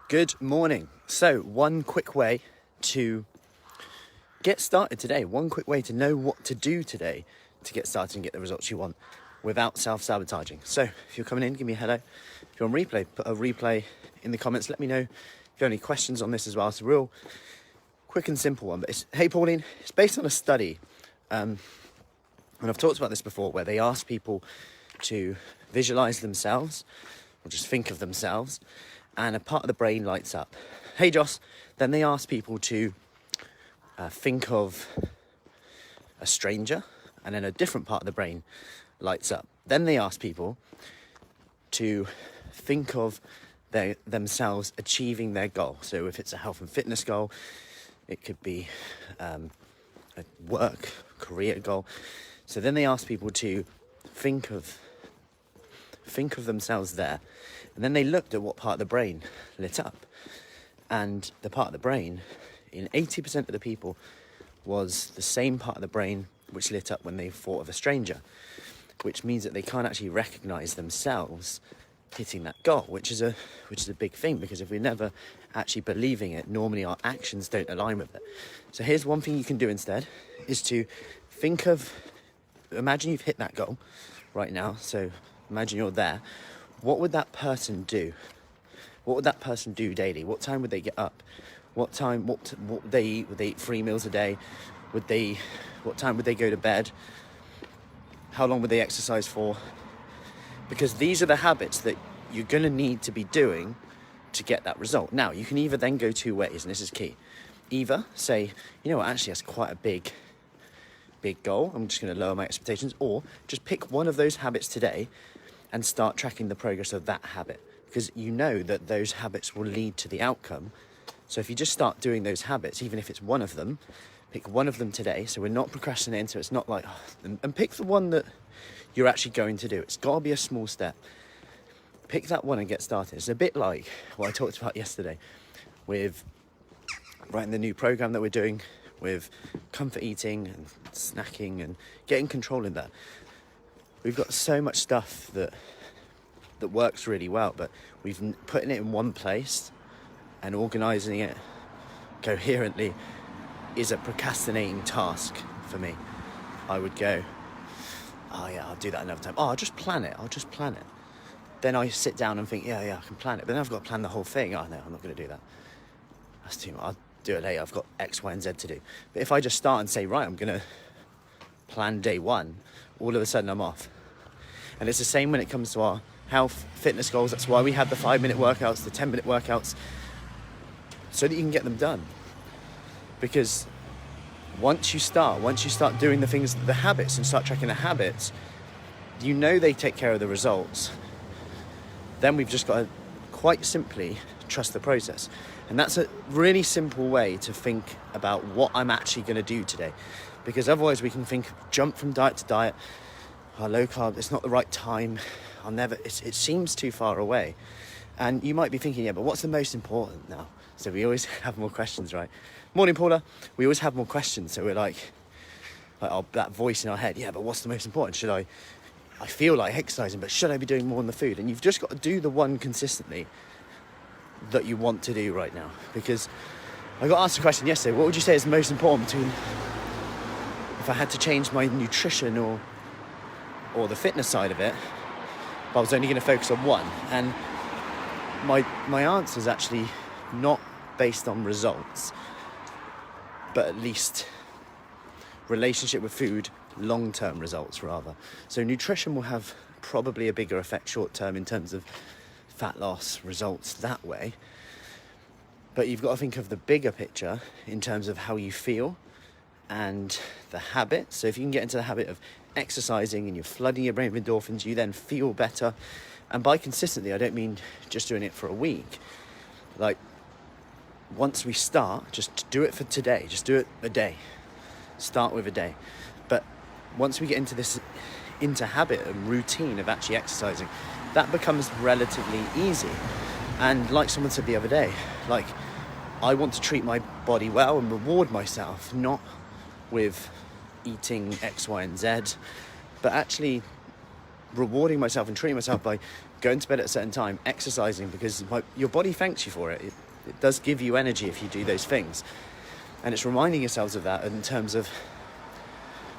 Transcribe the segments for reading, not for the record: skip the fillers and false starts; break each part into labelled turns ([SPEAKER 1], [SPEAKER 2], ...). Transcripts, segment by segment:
[SPEAKER 1] Good morning. So, one quick way to get started today, one quick way to know what to do today to get started and get the results you want without self-sabotaging. So, if you're coming in, give me a hello. If you're on replay, put a replay in the comments. Let me know if you have any questions on this as well. It's a real quick and simple one. But it's, hey, Pauline, it's based on a study. And I've talked about this before, where they ask people to visualize themselves or just think of themselves, and a part of the brain lights up. Hey, Joss. Then they ask people to think of a stranger, and then a different part of the brain lights up. Then they ask people to think of themselves achieving their goal. So if it's a health and fitness goal, it could be a work, career goal. So then they ask people to think of themselves there. And then they looked at what part of the brain lit up. And the part of the brain, in 80% of the people, was the same part of the brain which lit up when they thought of a stranger, which means that they can't actually recognise themselves hitting that goal, which is a big thing, because if we're never actually believing it, normally our actions don't align with it. So here's one thing you can do instead, is to imagine you've hit that goal right now. So imagine you're there. What would that person do? What would that person do daily? What time would they get up? What would they eat? Would they eat 3 meals a day? What time would they go to bed? How long would they exercise for? Because these are the habits that you're going to need to be doing to get that result. Now, you can either then go two ways, and this is key. Either say, you know what, actually that's quite a big goal. I'm just going to lower my expectations. Or just pick one of those habits today and start tracking the progress of that habit, because you know that those habits will lead to the outcome. So if you just start doing those habits, even if it's one of them, pick one of them today. So we're not procrastinating. So it's not like, and pick the one that you're actually going to do. It's got to be a small step. Pick that one and get started. It's a bit like what I talked about yesterday with writing the new program that we're doing with comfort eating and snacking and getting control in that. We've got so much stuff that works really well, but putting it in one place and organising it coherently is a procrastinating task for me. I would go, oh yeah, I'll do that another time. Oh, I'll just plan it. Then I sit down and think, yeah, I can plan it. But then I've got to plan the whole thing. Oh no, I'm not going to do that. That's too much. I'll do it later. I've got X, Y, and Z to do. But if I just start and say, right, I'm going to plan day one, all of a sudden I'm off. And it's the same when it comes to our health, fitness goals. That's why we have the 5-minute workouts, the 10-minute workouts, so that you can get them done. Because once you start doing the things, the habits, and start tracking the habits, you know they take care of the results. Then we've just got to quite simply trust the process. And that's a really simple way to think about what I'm actually going to do today. Because otherwise we can jump from diet to diet. Oh, low carb, it's not the right time. It seems too far away. And you might be thinking, yeah, but what's the most important now? So we always have more questions, right? Morning, Paula. We always have more questions. So we're like that voice in our head, yeah, but what's the most important? I feel like exercising, but should I be doing more on the food? And you've just got to do the one consistently that you want to do right now. Because I got asked a question yesterday, what would you say is the most important between if I had to change my nutrition or the fitness side of it, but I was only going to focus on one? And my answer is actually not based on results, but at least relationship with food, long-term results rather. So nutrition will have probably a bigger effect short-term in terms of fat loss results that way. But you've got to think of the bigger picture in terms of how you feel and the habit. So if you can get into the habit of exercising and you're flooding your brain with endorphins, you then feel better. And by consistently, I don't mean just doing it for a week. Like, once we start, just do it for today. Just do it a day. Start with a day. But once we get into habit and routine of actually exercising, that becomes relatively easy. And like someone said the other day, like, I want to treat my body well and reward myself, not with eating X, Y, and Z, but actually rewarding myself and treating myself by going to bed at a certain time, exercising, because your body thanks you for it. It does give you energy if you do those things. And it's reminding yourselves of that in terms of,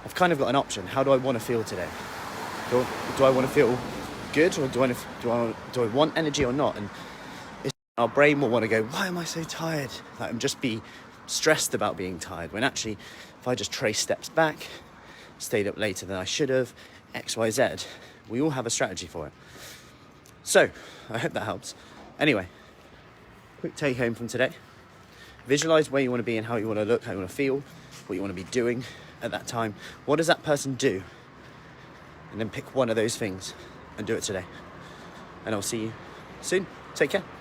[SPEAKER 1] I've kind of got an option. How do I want to feel today? Do I want to feel good, or do I want energy or not? And our brain will want to go, why am I so tired? Like, I'm just be stressed about being tired, when actually, if I just trace steps back, stayed up later than I should have, X, Y, Z, we all have a strategy for it. So, I hope that helps. Anyway, quick take home from today. Visualize where you want to be and how you want to look, how you want to feel, what you want to be doing at that time. What does that person do? And then pick one of those things and do it today. And I'll see you soon. Take care.